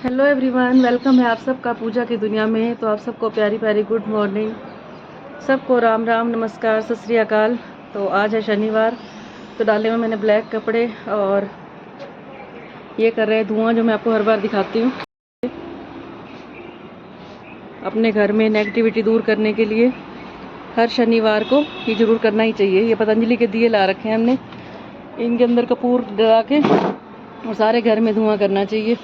Hello everyone, welcome है आप सबका पूजा की दुनिया में। तो आप सबको प्यारी प्यारी गुड मॉर्निंग, सबको राम राम नमस्कार सत श्री अकाल। तो आज है शनिवार, तो डाले में मैंने ब्लैक कपड़े और ये कर रहे हैं धुआं, जो मैं आपको हर बार दिखाती हूँ। अपने घर में नेगेटिविटी दूर करने के लिए हर शनिवार को ये जरूर करना ही चाहिए। ये पतंजलि के दिए ला रखे हैं हमने, इनके अंदर कपूर डला के और सारे घर में धुआं करना चाहिए।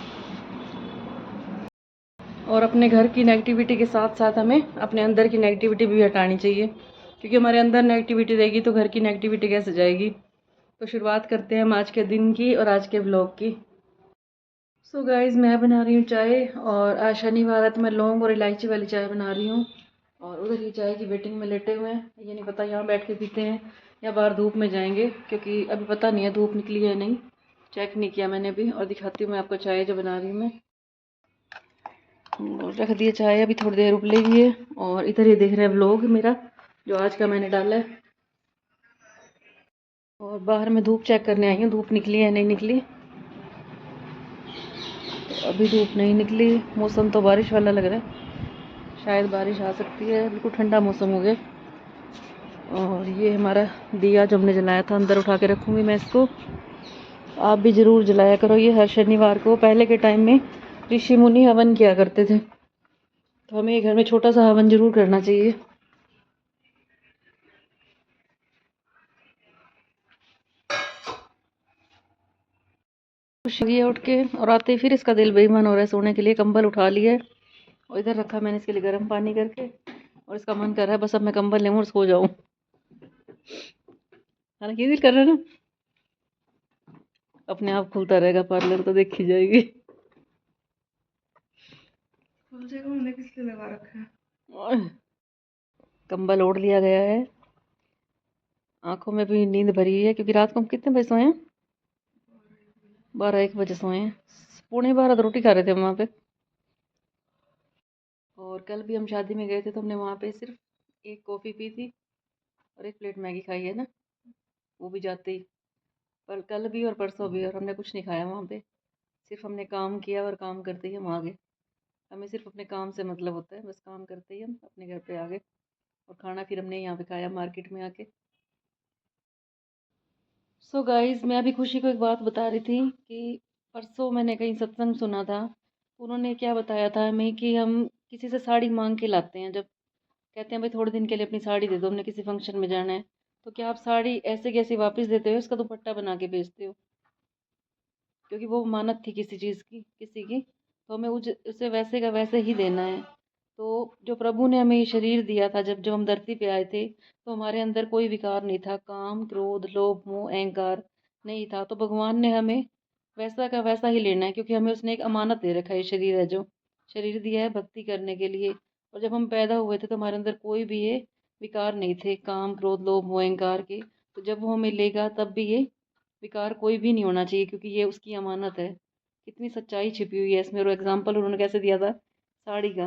और अपने घर की नेगेटिविटी के साथ साथ हमें अपने अंदर की नेगेटिविटी भी हटानी चाहिए, क्योंकि हमारे अंदर नेगेटिविटी रहेगी तो घर की नेगेटिविटी कैसे जाएगी। तो शुरुआत करते हैं हम आज के दिन की और आज के ब्लॉग की। सो गाइज़, मैं बना रही हूँ चाय, और आज शनिवार है तो मैं लौंग और इलायची वाली चाय बना रही हूँ। और उधर ये चाय की वेटिंग में लेटे हुए हैं, ये नहीं पता यहाँ बैठ के पीते हैं या बाहर धूप में जाएंगे, क्योंकि अभी पता नहीं है धूप निकली है नहीं, चेक नहीं किया मैंने भी। और दिखाती हूँ मैं आपको चाय जो बना रही हूँ मैं। रख दिए चाय, अभी थोड़ी देर उबलेगी है। और इधर ये देख रहे हैं व्लॉग मेरा जो आज का मैंने डाला है। और बाहर में धूप चेक करने आई हूँ, धूप निकली है नहीं निकली। तो अभी धूप नहीं निकली, मौसम तो बारिश वाला लग रहा है, शायद बारिश आ सकती है, बिल्कुल ठंडा मौसम हो गया। और ये हमारा दिया जो हमने जलाया था, अंदर उठा के रखूँगी मैं इसको। आप भी ज़रूर जलाया करो ये हर शनिवार को। पहले के टाइम में ऋषि मुनि हवन किया करते थे, तो हमें घर में छोटा सा हवन जरूर करना चाहिए। खुश हुई है उठ के, और आते ही फिर इसका दिल बेईमान हो रहा है सोने के लिए। कंबल उठा लिया है और इधर रखा मैंने इसके लिए गर्म पानी करके, और इसका मन कर रहा है बस अब मैं कंबल लेऊँ और सो जाऊँ। हालांकि ये दिल कर रहा है ना, अपने आप खुलता रहेगा पार्लर तो देखी जाएगी। खुल जाएगा, मैंने किस लिए लगा रखा है। कंबल ओढ़ लिया गया है, आंखों में भी नींद भरी है, क्योंकि रात को हम कितने बजे सोए हैं? 12-1 बजे सोए हैं। 12:45 तो रोटी खा रहे थे हम वहाँ पे। और कल भी हम शादी में गए थे तो हमने वहाँ पे सिर्फ एक कॉफ़ी पी थी और एक प्लेट मैगी खाई है ना, वो भी जाते ही। पर कल भी और परसों भी, और हमने कुछ नहीं खाया वहाँ पे। सिर्फ हमने काम किया और काम करते ही हम आ गए। हमें सिर्फ अपने काम से मतलब होता है, बस काम करते ही हम अपने घर पे आ गए। और खाना फिर हमने यहाँ पे खाया मार्केट में आके। सो गाइस, मैं अभी खुशी को एक बात बता रही थी कि परसों मैंने कहीं सत्संग सुना था। उन्होंने क्या बताया था हमें कि हम किसी से साड़ी मांग के लाते हैं, जब कहते हैं भाई थोड़े दिन के लिए अपनी साड़ी दे दो, हमने किसी फंक्शन में जाना है, तो क्या आप साड़ी ऐसे कैसे वापस देते हो, उसका दुपट्टा बना के बेचते हो? क्योंकि वो मानत थी किसी चीज़ की, किसी की, तो हमें उसे वैसे का वैसे ही देना है। तो जो प्रभु ने हमें ये शरीर दिया था, जब जब हम धरती पे आए थे, तो हमारे अंदर कोई विकार नहीं था, काम क्रोध लोभ मोह अहंकार नहीं था। तो भगवान ने हमें वैसा का वैसा ही लेना है, क्योंकि हमें उसने एक अमानत दे रखा है। ये शरीर है, जो शरीर दिया है भक्ति करने के लिए। और जब हम पैदा हुए थे तो हमारे अंदर कोई भी ये विकार नहीं थे, काम क्रोध लोभ मोह अहंकार के। तो जब वो हमें लेगा तब भी ये विकार कोई भी नहीं होना चाहिए, क्योंकि ये उसकी अमानत है। कितनी सच्चाई छिपी हुई है इसमें। और एग्जाम्पल उन्होंने कैसे दिया था साड़ी का,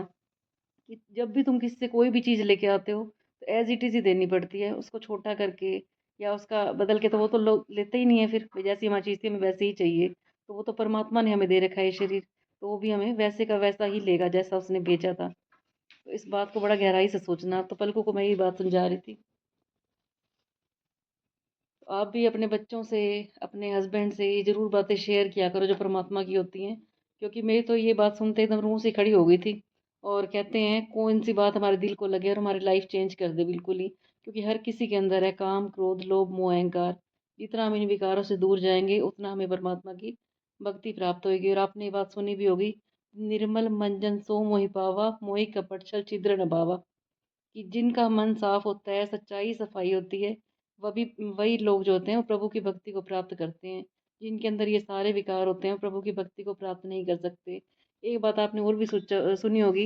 कि जब भी तुम किसी से कोई भी चीज़ लेके आते हो तो एज इट इज़ ही देनी पड़ती है, उसको छोटा करके या उसका बदल के तो वो तो लोग लेते ही नहीं है। फिर भाई जैसी हमारी चीज़ थी हमें वैसे ही चाहिए। तो वो तो परमात्मा ने हमें दे रखा है शरीर, तो वो भी हमें वैसे का वैसा ही लेगा जैसा उसने बेचा था। तो इस बात को बड़ा गहराई से सोचना। तो पलकों को मैं ये बात समझा रही थी। तो आप भी अपने बच्चों से, अपने हस्बैंड से ये ज़रूर बातें शेयर किया करो जो परमात्मा की होती हैं। क्योंकि मेरी तो ये बात सुनते एकदम रूह से खड़ी हो गई थी। और कहते हैं कौन सी बात हमारे दिल को लगे और हमारी लाइफ चेंज कर दे बिल्कुल ही। क्योंकि हर किसी के अंदर है काम क्रोध लोभ मोह अहंकार। जितना हम इन विकारों से दूर जाएंगे उतना हमें परमात्मा की भक्ति प्राप्त होगी। और आपने ये बात सुनी भी होगी, निर्मल मंजन सो मोहि पावा, मोहि कपट छल छिद्र न भावा। कि जिनका मन साफ होता है, सच्चाई सफाई होती है, वही लोग जो होते हैं वो प्रभु की भक्ति को प्राप्त करते हैं। जिनके अंदर ये सारे विकार होते हैं वो प्रभु की भक्ति को प्राप्त नहीं कर सकते। एक बात आपने और भी सुनी होगी,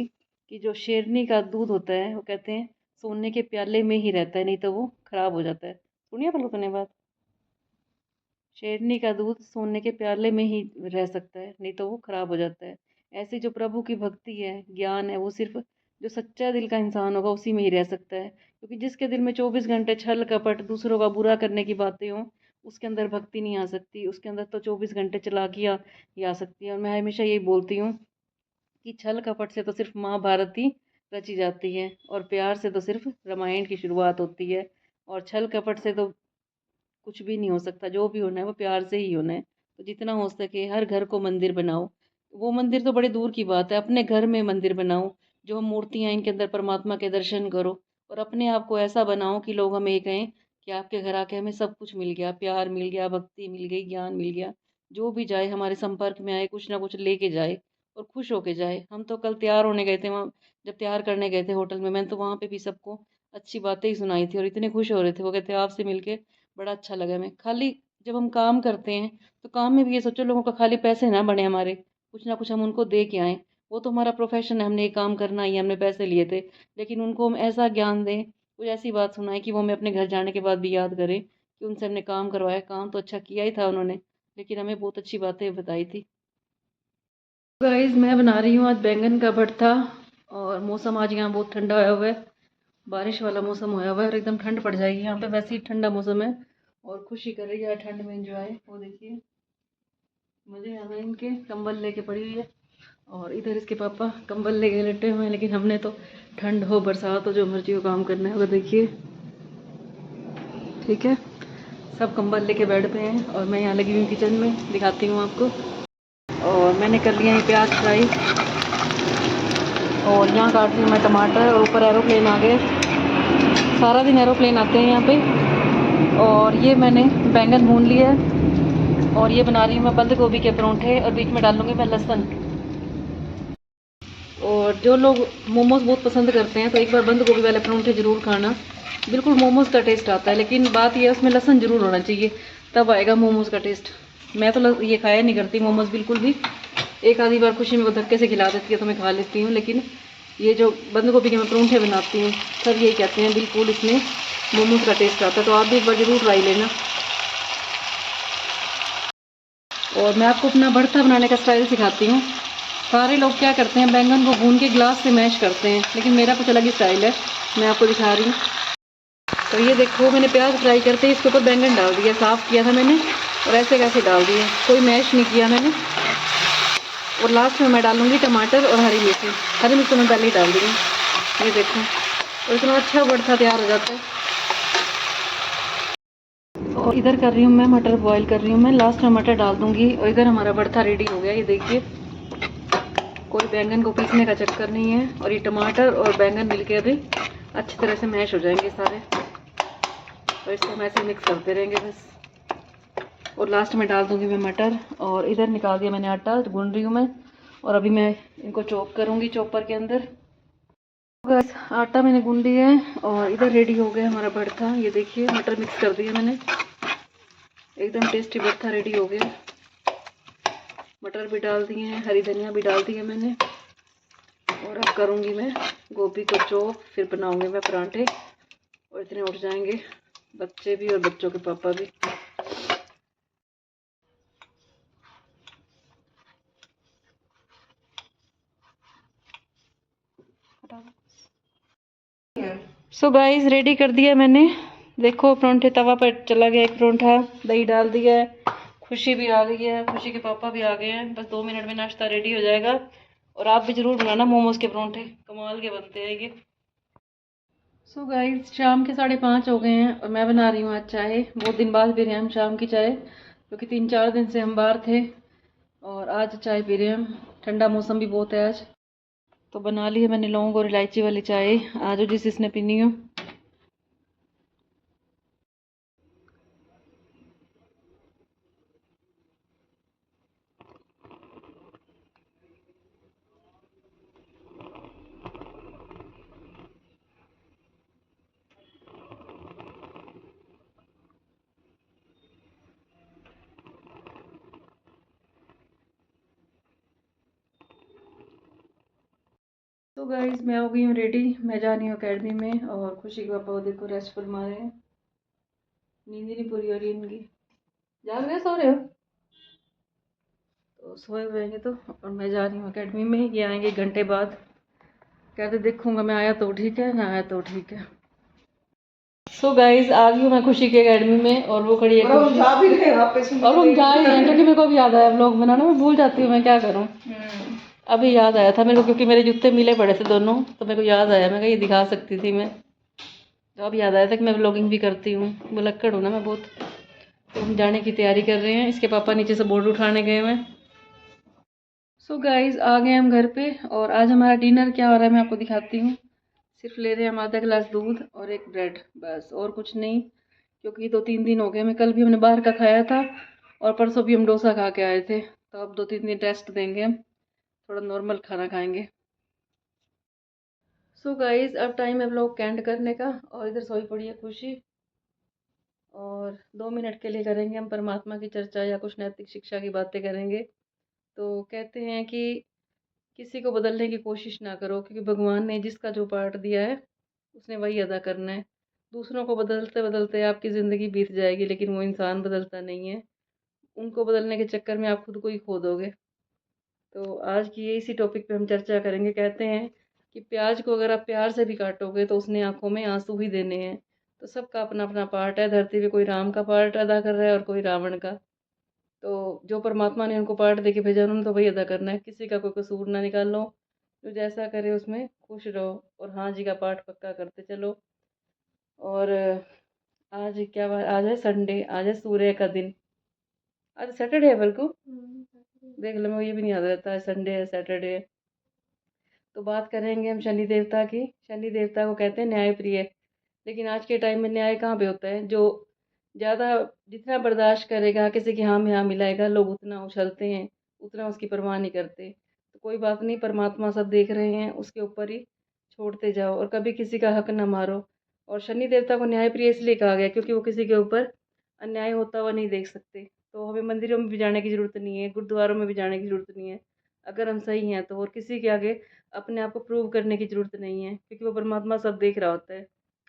कि जो शेरनी का दूध होता है वो कहते हैं सोने के प्याले में ही रहता है, नहीं तो वो खराब हो जाता है। सुनिए पर लोगों ने बात, शेरनी का दूध सोने के प्याले में ही रह सकता है, नहीं तो वो खराब हो जाता है। ऐसी जो प्रभु की भक्ति है, ज्ञान है, वो सिर्फ जो सच्चा दिल का इंसान होगा उसी में ही रह सकता है। क्योंकि जिसके दिल में 24 घंटे छल कपट दूसरों का बुरा करने की बातें हों, उसके अंदर भक्ति नहीं आ सकती। उसके अंदर तो 24 घंटे चालाकियाँ ही आ सकती है। और मैं हमेशा यही बोलती हूँ कि छल कपट से तो सिर्फ महाभारत ही रची जाती है और प्यार से तो सिर्फ रामायण की शुरुआत होती है। और छल कपट से तो कुछ भी नहीं हो सकता, जो भी होना है वो प्यार से ही होना है। तो जितना हो सके हर घर को मंदिर बनाओ। वो मंदिर तो बड़े दूर की बात है, अपने घर में मंदिर बनाओ। जो हम मूर्तियाँ इनके अंदर परमात्मा के दर्शन करो और अपने आप को ऐसा बनाओ कि लोग हमें ये कहें कि आपके घर आके हमें सब कुछ मिल गया, प्यार मिल गया, भक्ति मिल गई, ज्ञान मिल गया। जो भी जाए हमारे संपर्क में आए कुछ ना कुछ लेके जाए और खुश होके जाए। हम तो कल तैयार होने गए थे वहाँ, जब तैयार करने गए थे होटल में, मैंने तो वहाँ पे भी सबको अच्छी बातें ही सुनाई थी और इतने खुश हो रहे थे। वो कहते आपसे मिलके बड़ा अच्छा लगा। मैं खाली जब हम काम करते हैं तो काम में भी ये सोचो लोगों का खाली पैसे ना बने हमारे, कुछ ना कुछ हम उनको दे के आएँ। वो तो हमारा प्रोफेशन है, हमने ये काम करना ही है, हमने पैसे लिए थे। लेकिन उनको हम ऐसा ज्ञान दें, कुछ ऐसी बात सुनाएं कि वो हमें अपने घर जाने के बाद भी याद करें कि उनसे हमने काम करवाया। काम तो अच्छा किया ही था उन्होंने, लेकिन हमें बहुत अच्छी बातें बताई थी। गाइस मैं बना रही हूँ आज बैंगन का भरता। और मौसम आज यहाँ बहुत ठंडा होया हुआ है, बारिश वाला मौसम होया हुआ है और एकदम ठंड पड़ जाएगी यहाँ पे। वैसे ही ठंडा मौसम है और खुशी कर रही है ठंड में एंजॉय। वो देखिए मुझे यहाँ इनके कंबल लेके पड़ी हुई है और इधर इसके पापा कंबल लेके लेटे हुए हैं। लेकिन हमने तो ठंड हो बरसात हो जो मर्जी हो काम करना है। वो देखिए ठीक है, सब कंबल लेके बेड पे हैं और मैं यहाँ लगी हुई किचन में, दिखाती हूँ आपको। और मैंने कर लिया है प्याज फ्राई और यहाँ काट रही हूँ मैं टमाटर। और ऊपर एरोप्लेन आ गए, सारा दिन एरोप्लेन आते हैं यहाँ पे। और ये मैंने बैंगन भून लिया है और ये बना रही हूँ मैं बंद गोभी के परोंठे और बीच में डालूँगी मैं लहसुन। और जो लोग मोमोज़ बहुत पसंद करते हैं तो एक बार बंद गोभी वाले परोंठे ज़रूर खाना, बिल्कुल मोमोज़ का टेस्ट आता है। लेकिन बात यह है उसमें लहसुन ज़रूर होना चाहिए, तब आएगा मोमोज़ का टेस्ट। मैं तो ये खाया नहीं करती मोमोज़ बिल्कुल भी, एक आधी बार खुशी में वो धक्के से खिला देती है तो मैं खा लेती हूँ। लेकिन ये जो बंद गोभी के मैं परोंठे बनाती हूँ सब यही कहते हैं बिल्कुल इसमें मोमोज़ का टेस्ट आता है। तो आप भी एक बार ज़रूर ट्राई लेना। और मैं आपको अपना भरता बनाने का स्टाइल सिखाती हूँ। सारे लोग क्या करते हैं बैंगन को भून के ग्लास से मैश करते हैं, लेकिन मेरा कुछ अलग ही स्टाइल है, मैं आपको दिखा रही हूँ। तो ये देखो मैंने प्याज फ्राई करते इसके ऊपर बैंगन डाल दिया, साफ़ किया था मैंने और ऐसे कैसे डाल दिए, कोई मैश नहीं किया मैंने। और लास्ट में मैं डालूँगी टमाटर और हरी मिर्ची। हरी मिर्च तो मैं पहले ही डाल दूँगी। ये देखो और इतना अच्छा भरता तैयार हो जाता है। और इधर कर रही हूँ मैं मटर बॉईल कर रही हूँ मैं, लास्ट में मटर डाल दूँगी। और इधर हमारा भरता रेडी हो गया, ये देखिए कोई बैंगन को पीसने का चक्कर नहीं है। और ये टमाटर और बैंगन मिलके अभी अच्छी तरह से मैश हो जाएंगे सारे और इसको हम ऐसे मिक्स करते रहेंगे बस। और लास्ट में डाल दूँगी मैं मटर। और इधर निकाल दिया मैंने आटा, गूंद रही हूँ मैं और अभी मैं इनको चॉप करूँगी चॉपर के अंदर। बस आटा मैंने गूंद दिया है और इधर रेडी हो गया हमारा भरता। ये देखिए मटर मिक्स कर दिया मैंने, एकदम टेस्टी भरता रेडी हो गया। मटर भी डाल दिए हैं, हरी धनिया भी डाल दी है मैंने। और अब करूँगी मैं गोभी को चॉप, फिर बनाऊँगी मैं परांठे और इतने उठ जाएंगे बच्चे भी और बच्चों के पापा भी। सो गाइस रेडी कर दिया मैंने, देखो परांठे तवा पर चला गया एक परांठा, दही डाल दिया है। खुशी भी आ गई है, खुशी के पापा भी आ गए हैं, बस 2 मिनट में नाश्ता रेडी हो जाएगा। और आप भी ज़रूर बनाना मोमोज़ के परांठे, कमाल के बनते हैं ये। सो गाइस शाम के 5:30 हो गए हैं और मैं बना रही हूँ आज चाय। बहुत दिन बाद पी रहे हैं हम शाम की चाय, क्योंकि 3-4 दिन से हम बाहर थे और आज चाय पी रहे हैं हम। ठंडा मौसम भी बहुत है आज, तो बना ली है मैंने लौंग और इलायची वाली चाय। आज जिसने पीनी हो। तो गाइस मैं हो गई हूँ रेडी, मैं जा रही हूँ अकेडमी में। और खुशी के पापा वो देखो रेस्ट फरमा रहे हैं, नींद ही नहीं पूरी हो रही इनकी। जाग रहे सो रहे हो? तो सोए हुए हैं तो। और मैं जा रही हूँ अकेडमी में, ये आएंगे 1 घंटे बाद। कहते देखूंगा मैं, आया तो ठीक है ना आया तो ठीक है। सो गाइस आ गई हूँ मैं खुशी की अकेडमी में और वो खड़ी है खुशी। और हम जा ही रहे हैं क्योंकि मेरे को भी याद आया व्लॉग बनाना, मैं भूल जाती हूँ, मैं क्या करूँ। अभी याद आया था मेरे को, क्योंकि मेरे जूते मिले पड़े थे दोनों, तो मेरे को याद आया, मैं कहा ये दिखा सकती थी मैं। तो अब याद आया था कि मैं व्लॉगिंग भी करती हूँ, भुलक्कड़ हूँ ना मैं बहुत। तो हम जाने की तैयारी कर रहे हैं, इसके पापा नीचे से बोर्ड उठाने गए हुए हैं। सो गाइस, आ गए हम घर पे, और आज हमारा डिनर क्या हो रहा है मैं आपको दिखाती हूँ। सिर्फ ले रहे हैं हम आधा गिलास दूध और एक ब्रेड, बस और कुछ नहीं। क्योंकि 2-3 दिन हो गए हमें, कल भी हमने बाहर का खाया था और परसों भी हम डोसा खा के आए थे। तो अब 2-3 दिन रेस्ट देंगे हम, थोड़ा नॉर्मल खाना खाएंगे। सो गाइस, अब टाइम है व्लॉग कैंड करने का, और इधर सोई पड़ी है खुशी। और 2 मिनट के लिए करेंगे हम परमात्मा की चर्चा या कुछ नैतिक शिक्षा की बातें करेंगे। तो कहते हैं कि किसी को बदलने की कोशिश ना करो, क्योंकि भगवान ने जिसका जो पार्ट दिया है उसने वही अदा करना है। दूसरों को बदलते बदलते आपकी ज़िंदगी बीत जाएगी, लेकिन वो इंसान बदलता नहीं है। उनको बदलने के चक्कर में आप खुद को ही खो दोगे। तो आज की ये इसी टॉपिक पे हम चर्चा करेंगे। कहते हैं कि प्याज को अगर आप प्यार से भी काटोगे तो उसने आंखों में आंसू ही देने हैं। तो सबका अपना अपना पार्ट है धरती पे, कोई राम का पार्ट अदा कर रहा है और कोई रावण का। तो जो परमात्मा ने उनको पार्ट दे के भेजा, उन्होंने तो वही अदा करना है। किसी का कोई कसूर ना निकालो, जो जैसा करे उसमें खुश रहो, और हाँ जी का पाठ पक्का करते चलो। और आज क्या बात, आज है संडे, आज है सूर्य का दिन। आज सैटरडे है बल्कि, देख लो, मैं ये भी नहीं याद रहता है संडे है सैटरडे है। तो बात करेंगे हम शनि देवता की। शनि देवता को कहते हैं न्याय प्रिय। लेकिन आज के टाइम में न्याय कहाँ पे होता है। जो ज़्यादा, जितना बर्दाश्त करेगा, किसी के हाँ में हाँ मिलाएगा, लोग उतना उछलते हैं, उतना उसकी परवाह नहीं करते। तो कोई बात नहीं, परमात्मा सब देख रहे हैं, उसके ऊपर ही छोड़ते जाओ, और कभी किसी का हक ना मारो। और शनि देवता को न्याय प्रिय इसलिए कहा गया क्योंकि वो किसी के ऊपर अन्याय होता हुआ नहीं देख सकते। तो हमें मंदिरों में भी जाने की ज़रूरत नहीं है, गुरुद्वारों में भी जाने की ज़रूरत नहीं है। अगर हम सही हैं तो, और किसी के आगे अपने आप को प्रूव करने की ज़रूरत नहीं है, क्योंकि वो परमात्मा सब देख रहा होता है।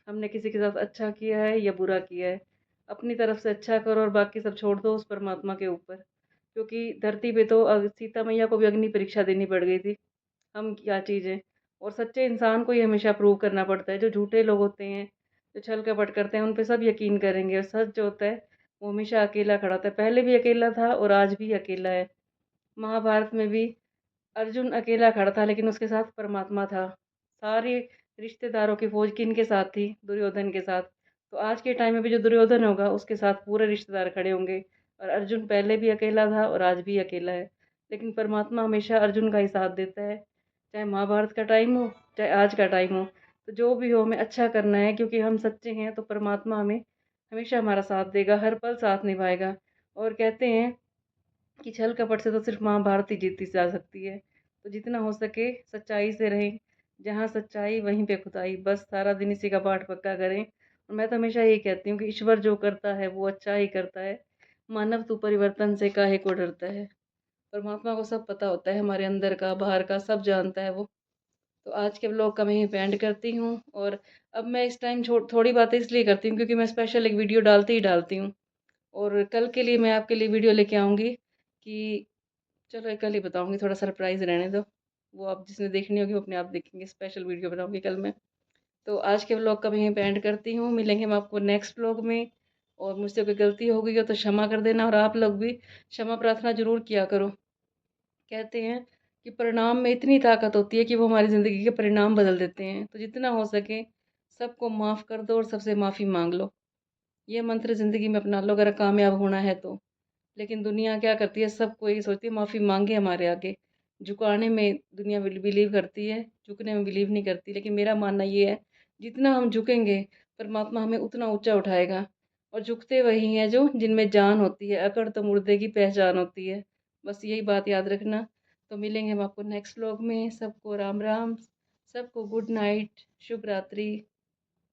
हमने किसी के साथ अच्छा किया है या बुरा किया है, अपनी तरफ से अच्छा करो और बाकी सब छोड़ दो उस परमात्मा के ऊपर। क्योंकि धरती पे तो सीता मैया को भी अग्नि परीक्षा देनी पड़ गई थी। हम क्या चीज़ हैं। और सच्चे इंसान को ही हमेशा प्रूव करना पड़ता है। जो झूठे लोग होते हैं, जो छल कपट करते हैं, उन पे सब यकीन करेंगे, और सच जो होता है वो हमेशा अकेला खड़ा होता है। पहले भी अकेला था और आज भी अकेला है। महाभारत में भी अर्जुन अकेला खड़ा था, लेकिन उसके साथ परमात्मा था। सारे रिश्तेदारों की फौज किन के साथ थी? दुर्योधन के साथ। तो आज के टाइम में भी जो दुर्योधन होगा उसके साथ पूरे रिश्तेदार खड़े होंगे। और अर्जुन पहले भी अकेला था और आज भी अकेला है, लेकिन परमात्मा हमेशा अर्जुन का ही साथ देता है। चाहे महाभारत का टाइम हो, चाहे आज का टाइम हो। तो जो भी हो, हमें अच्छा करना है, क्योंकि हम सच्चे हैं तो परमात्मा हमें हमेशा हमारा साथ देगा, हर पल साथ निभाएगा। और कहते हैं कि छल कपट से तो सिर्फ महाभारत ही जीती जा सकती है। तो जितना हो सके सच्चाई से रहें। जहाँ सच्चाई वहीं पे खुदाई, बस सारा दिन इसी का पाठ पक्का करें। और मैं तो हमेशा यही कहती हूँ कि ईश्वर जो करता है वो अच्छा ही करता है। मानव तू परिवर्तन से काहे को डरता है। परमात्मा को सब पता होता है, हमारे अंदर का बाहर का सब जानता है वो। तो आज के ब्लॉग का मैं यहीं पे एंड करती हूँ। और अब मैं इस टाइम थोड़ी बातें इसलिए करती हूँ क्योंकि मैं स्पेशल एक वीडियो डालती ही डालती हूँ। और कल के लिए मैं आपके लिए वीडियो लेके आऊँगी कि, चलो एक कल ही बताऊँगी, थोड़ा सरप्राइज़ रहने दो। वो आप जिसने देखनी होगी वो अपने आप देखेंगे, स्पेशल वीडियो बनाऊँगी कल मैं। तो आज के व्लॉग का मैं यहीं पे एंड करती हूँ, मिलेंगे हम आपको नेक्स्ट व्लॉग में। और मुझसे कोई गलती हो गई हो तो क्षमा कर देना, और आप लोग भी क्षमा प्रार्थना ज़रूर किया करो। कहते हैं कि परिणाम में इतनी ताकत होती है कि वो हमारी ज़िंदगी के परिणाम बदल देते हैं। तो जितना हो सके सबको माफ़ कर दो और सबसे माफ़ी माँग लो। ये मंत्र ज़िंदगी में अपना लो अगर कामयाब होना है तो। लेकिन दुनिया क्या करती है, सबको यही सोचती है माफ़ी मांगे हमारे आगे। झुकाने में दुनिया बिलीव करती है, झुकने में बिलीव नहीं करती। लेकिन मेरा मानना ये है, जितना हम झुकेंगे परमात्मा हमें उतना ऊंचा उठाएगा। और झुकते वही हैं जो जिनमें जान होती है, अकड़ तो मुर्दे की पहचान होती है। बस यही बात याद रखना। तो मिलेंगे हम आपको नेक्स्ट व्लॉग में। सबको राम राम, सबको गुड नाइट, शुभ रात्रि।